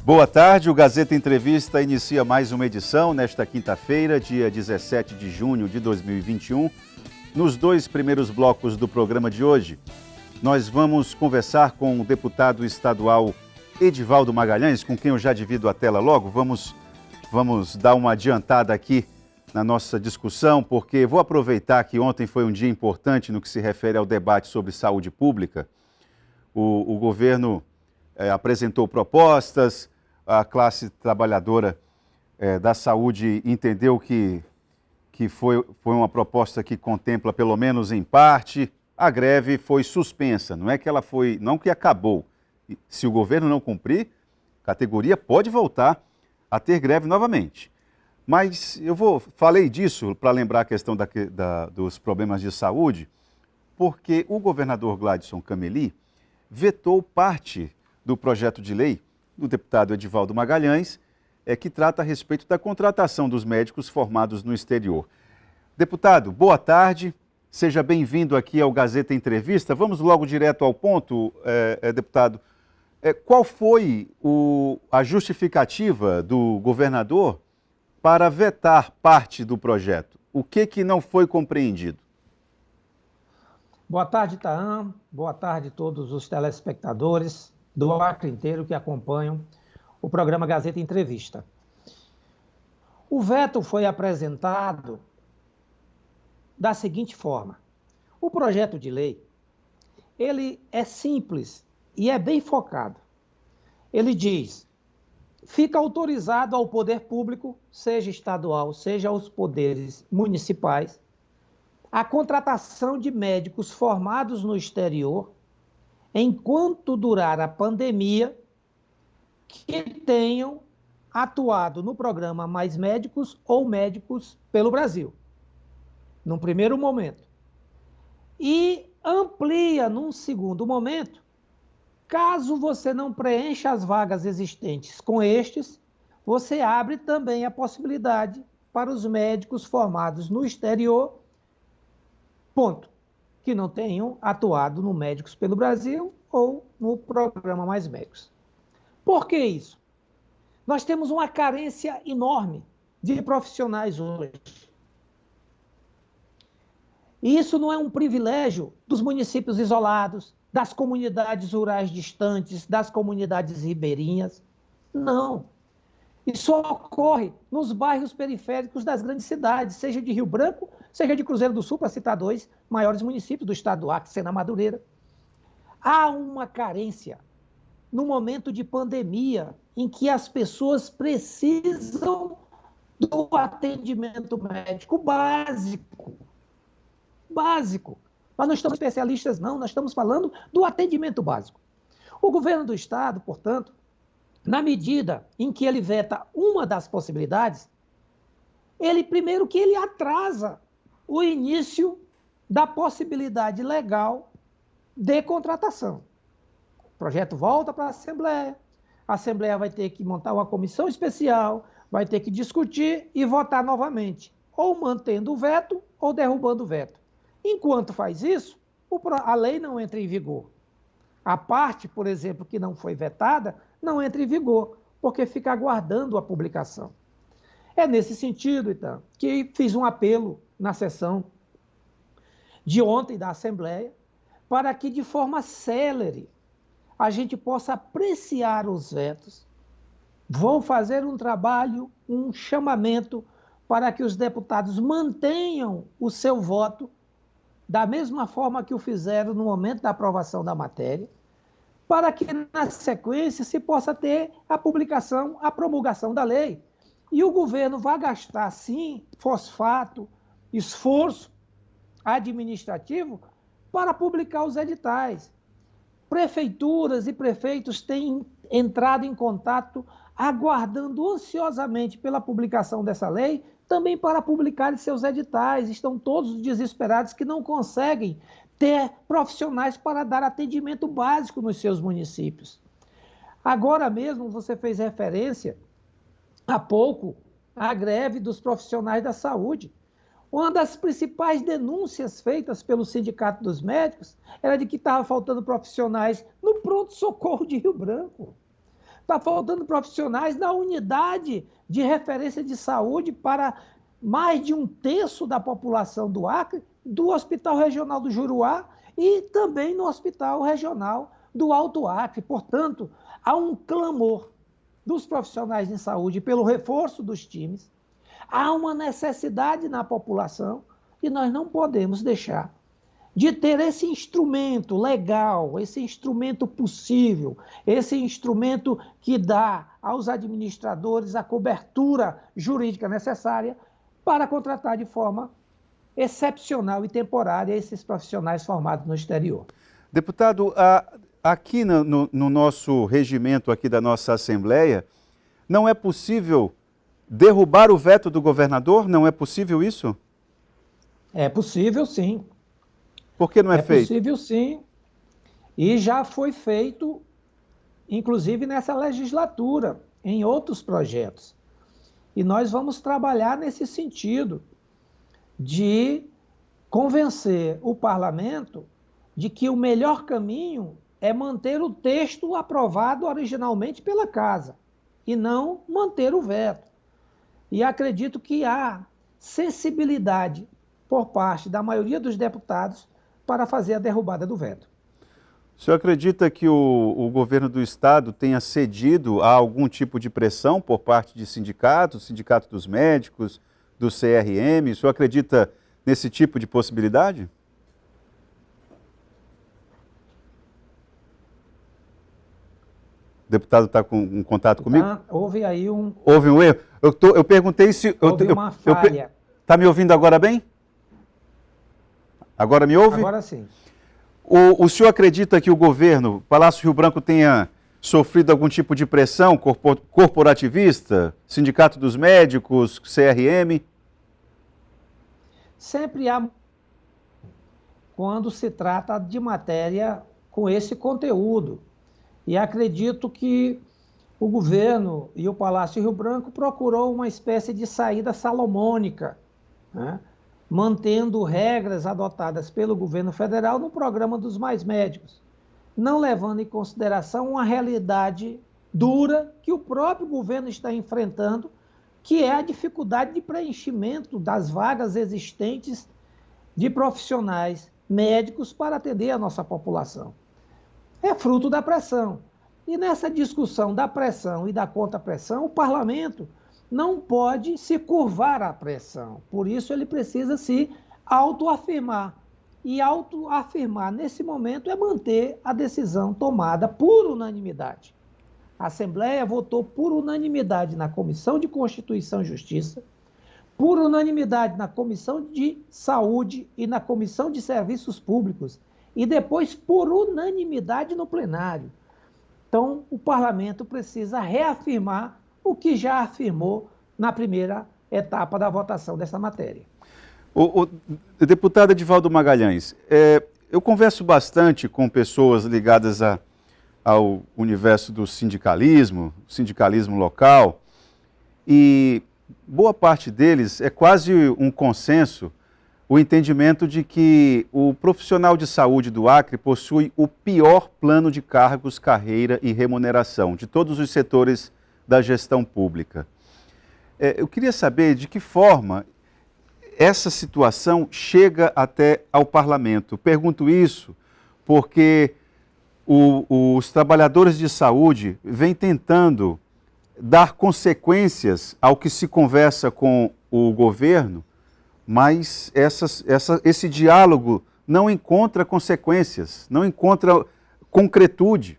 Boa tarde, o Gazeta Entrevista inicia mais uma edição nesta quinta-feira, dia 17 de junho de 2021. Nos dois primeiros blocos do programa de hoje, nós vamos conversar com o deputado estadual Edivaldo Magalhães, com quem eu já divido a tela logo. Vamos dar uma adiantada aqui na nossa discussão, porque vou aproveitar que ontem foi um dia importante no que se refere ao debate sobre saúde pública. O governo apresentou propostas, a classe trabalhadora da saúde entendeu que foi uma proposta que contempla, pelo menos em parte, a greve foi suspensa, não que acabou. Se o governo não cumprir, a categoria pode voltar a ter greve novamente. Mas falei disso para lembrar a questão dos problemas de saúde, porque o governador Gladson Cameli vetou parte do projeto de lei do deputado Edivaldo Magalhães, que trata a respeito da contratação dos médicos formados no exterior. Deputado, boa tarde, seja bem-vindo aqui ao Gazeta Entrevista. Vamos logo direto ao ponto, deputado. Qual foi a justificativa do governador para vetar parte do projeto? O que não foi compreendido? Boa tarde, Itaam. Boa tarde a todos os telespectadores do Acre inteiro que acompanham o programa Gazeta Entrevista. O veto foi apresentado da seguinte forma. O projeto de lei, ele é simples e é bem focado. Ele diz: fica autorizado ao poder público, seja estadual, seja aos poderes municipais, a contratação de médicos formados no exterior, enquanto durar a pandemia, que tenham atuado no programa Mais Médicos ou Médicos pelo Brasil, num primeiro momento. E amplia num segundo momento, caso você não preencha as vagas existentes com estes, você abre também a possibilidade para os médicos formados no exterior, que não tenham atuado no Médicos pelo Brasil ou no programa Mais Médicos. Por que isso? Nós temos uma carência enorme de profissionais hoje. E isso não é um privilégio dos municípios isolados, das comunidades rurais distantes, das comunidades ribeirinhas. Não. Isso ocorre nos bairros periféricos das grandes cidades, seja de Rio Branco, seja de Cruzeiro do Sul, para citar dois maiores municípios do estado do Acre, Sena Madureira. Há uma carência no momento de pandemia em que as pessoas precisam do atendimento médico básico. Básico. Nós não estamos especialistas, não, nós estamos falando do atendimento básico. O governo do estado, portanto, na medida em que ele veta uma das possibilidades, primeiro que ele atrasa o início da possibilidade legal de contratação. O projeto volta para a Assembleia vai ter que montar uma comissão especial, vai ter que discutir e votar novamente, ou mantendo o veto ou derrubando o veto. Enquanto faz isso, a lei não entra em vigor. A parte, por exemplo, que não foi vetada, não entra em vigor, porque fica aguardando a publicação. É nesse sentido, então, que fiz um apelo na sessão de ontem da Assembleia, para que de forma célere a gente possa apreciar os vetos. Vou fazer um trabalho, um chamamento para que os deputados mantenham o seu voto da mesma forma que o fizeram no momento da aprovação da matéria, para que na sequência se possa ter a publicação, a promulgação da lei. E o governo vai gastar, sim, fosfato, esforço administrativo para publicar os editais. Prefeituras e prefeitos têm entrado em contato, aguardando ansiosamente pela publicação dessa lei, também para publicar seus editais. Estão todos desesperados que não conseguem ter profissionais para dar atendimento básico nos seus municípios. Agora mesmo você fez referência, há pouco, à greve dos profissionais da saúde. Uma das principais denúncias feitas pelo Sindicato dos Médicos era de que estava faltando profissionais no pronto-socorro de Rio Branco. Está faltando profissionais na unidade de referência de saúde para mais de 1/3 da população do Acre, do Hospital Regional do Juruá e também no Hospital Regional do Alto Acre. Portanto, há um clamor dos profissionais de saúde pelo reforço dos times, há uma necessidade na população e nós não podemos deixar de ter esse instrumento legal, esse instrumento possível, esse instrumento que dá aos administradores a cobertura jurídica necessária para contratar de forma excepcional e temporária esses profissionais formados no exterior. Deputado, aqui no nosso regimento aqui da nossa Assembleia, não é possível derrubar o veto do governador? Não é possível isso? É possível, sim. Por que não é feito? É possível, sim. E já foi feito, inclusive nessa legislatura, em outros projetos. E nós vamos trabalhar nesse sentido de convencer o parlamento de que o melhor caminho é manter o texto aprovado originalmente pela Casa e não manter o veto. E acredito que há sensibilidade por parte da maioria dos deputados para fazer a derrubada do veto. O senhor acredita que o governo do estado tenha cedido a algum tipo de pressão por parte de sindicatos, sindicato dos médicos, do CRM? O senhor acredita nesse tipo de possibilidade? O deputado está com um contato comigo? Houve aí um... Houve um erro? Eu perguntei se... Houve uma falha. Está me ouvindo agora bem? Agora me ouve? Agora sim. O senhor acredita que o governo, Palácio Rio Branco, tenha sofrido algum tipo de pressão corporativista? Sindicato dos Médicos, CRM? Sempre há, quando se trata de matéria com esse conteúdo. E acredito que o governo e o Palácio Rio Branco procurou uma espécie de saída salomônica, né? Mantendo regras adotadas pelo governo federal no programa dos Mais Médicos, não levando em consideração uma realidade dura que o próprio governo está enfrentando, que é a dificuldade de preenchimento das vagas existentes de profissionais médicos para atender a nossa população. É fruto da pressão. E nessa discussão da pressão e da contrapressão, o parlamento não pode se curvar à pressão. Por isso, ele precisa se autoafirmar. E autoafirmar, nesse momento, é manter a decisão tomada por unanimidade. A Assembleia votou por unanimidade na Comissão de Constituição e Justiça, por unanimidade na Comissão de Saúde e na Comissão de Serviços Públicos, e depois por unanimidade no plenário. Então, o parlamento precisa reafirmar o que já afirmou na primeira etapa da votação dessa matéria. O deputado Edivaldo Magalhães, eu converso bastante com pessoas ligadas ao universo do sindicalismo local, e boa parte deles é quase um consenso o entendimento de que o profissional de saúde do Acre possui o pior plano de cargos, carreira e remuneração de todos os setores da gestão pública. Eu queria saber de que forma essa situação chega até ao parlamento. Pergunto isso porque os trabalhadores de saúde vêm tentando dar consequências ao que se conversa com o governo, mas esse diálogo não encontra consequências, não encontra concretude.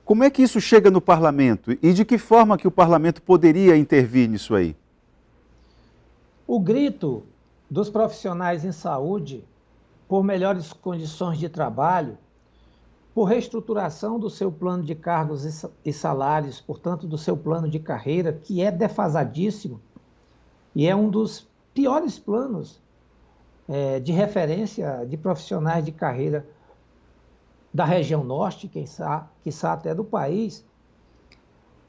Como é que isso chega no parlamento e de que forma que o parlamento poderia intervir nisso aí? O grito dos profissionais em saúde por melhores condições de trabalho, por reestruturação do seu plano de cargos e salários, portanto, do seu plano de carreira, que é defasadíssimo e é um dos piores planos de referência de profissionais de carreira da região norte, quiçá até do país,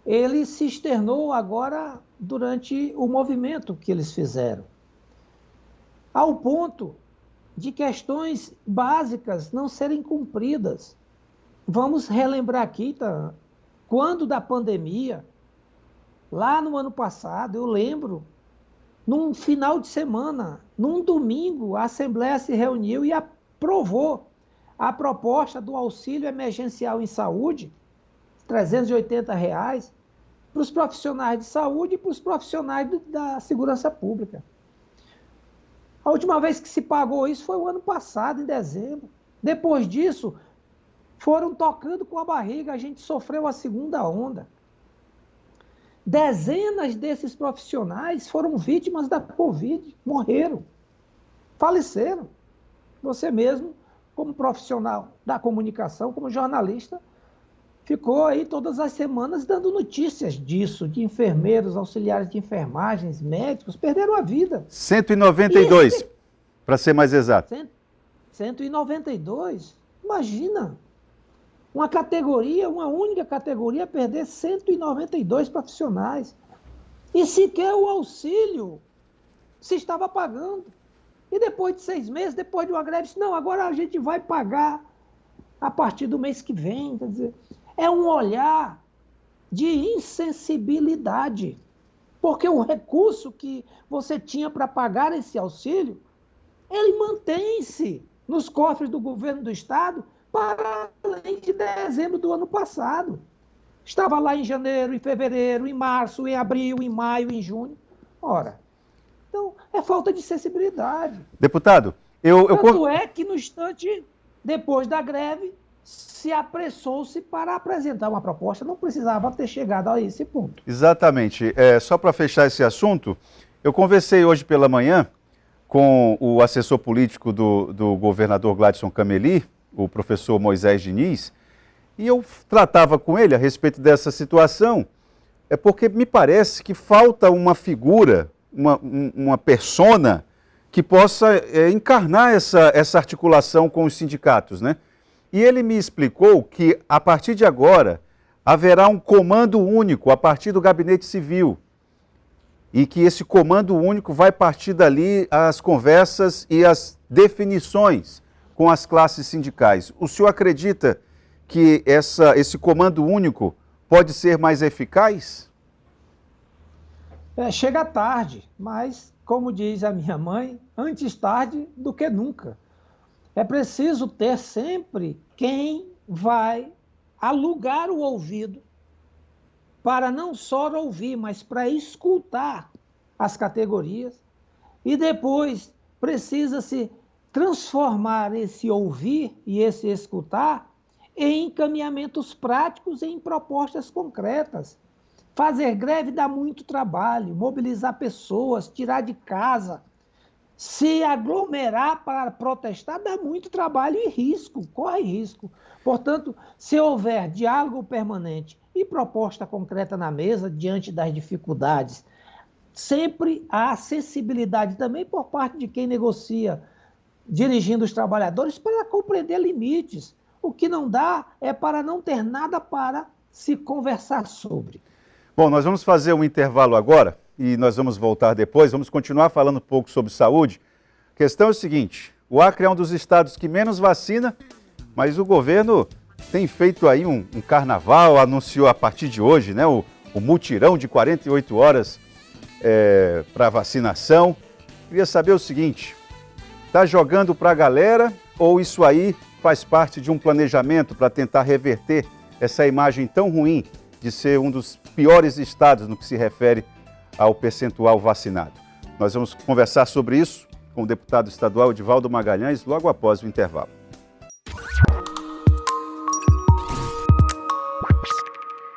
ele se externou agora durante o movimento que eles fizeram, ao ponto de questões básicas não serem cumpridas. Vamos relembrar aqui, quando da pandemia, lá no ano passado, eu lembro, num final de semana, num domingo, a Assembleia se reuniu e aprovou a proposta do auxílio emergencial em saúde, R$ 380, para os profissionais de saúde e para os profissionais da segurança pública. A última vez que se pagou isso foi o ano passado, em dezembro. Depois disso, foram tocando com a barriga, a gente sofreu a segunda onda. Dezenas desses profissionais foram vítimas da Covid, morreram, faleceram. Você mesmo, como profissional da comunicação, como jornalista, ficou aí todas as semanas dando notícias disso, de enfermeiros, auxiliares de enfermagens, médicos, perderam a vida. 192, para ser mais exato. 192, imagina, uma categoria, uma única categoria, perder 192 profissionais. E sequer o auxílio se estava pagando. E depois de 6 meses, depois de uma greve, disse, não, agora a gente vai pagar a partir do mês que vem. Quer dizer, é um olhar de insensibilidade, porque o recurso que você tinha para pagar esse auxílio, ele mantém-se nos cofres do governo do Estado para além de dezembro do ano passado. Estava lá em janeiro, em fevereiro, em março, em abril, em maio, em junho. Ora, então é falta de sensibilidade. Deputado, Tanto é que no instante, depois da greve, se apressou-se para apresentar uma proposta, não precisava ter chegado a esse ponto. Exatamente. Só para fechar esse assunto, eu conversei hoje pela manhã com o assessor político do governador Gladson Cameli, o professor Moisés Diniz, e eu tratava com ele a respeito dessa situação, porque me parece que falta uma figura, uma persona que possa encarnar essa articulação com os sindicatos, né? E ele me explicou que, a partir de agora, haverá um comando único a partir do gabinete civil. E que esse comando único vai partir dali as conversas e as definições com as classes sindicais. O senhor acredita que esse comando único pode ser mais eficaz? Chega tarde, mas, como diz a minha mãe, antes tarde do que nunca. É preciso ter sempre quem vai alugar o ouvido para não só ouvir, mas para escutar as categorias. E depois precisa-se transformar esse ouvir e esse escutar em encaminhamentos práticos e em propostas concretas. Fazer greve dá muito trabalho, mobilizar pessoas, tirar de casa. Se aglomerar para protestar dá muito trabalho e risco, corre risco. Portanto, se houver diálogo permanente e proposta concreta na mesa diante das dificuldades, sempre há acessibilidade também por parte de quem negocia, dirigindo os trabalhadores, para compreender limites. O que não dá é para não ter nada para se conversar sobre. Bom, nós vamos fazer um intervalo agora e nós vamos voltar depois, vamos continuar falando um pouco sobre saúde. A questão é o seguinte, o Acre é um dos estados que menos vacina, mas o governo tem feito aí um carnaval, anunciou a partir de hoje, né, o mutirão de 48 horas para vacinação. Queria saber o seguinte, está jogando para a galera ou isso aí faz parte de um planejamento para tentar reverter essa imagem tão ruim de ser um dos piores estados no que se refere ao percentual vacinado? Nós vamos conversar sobre isso com o deputado estadual Edivaldo Magalhães logo após o intervalo.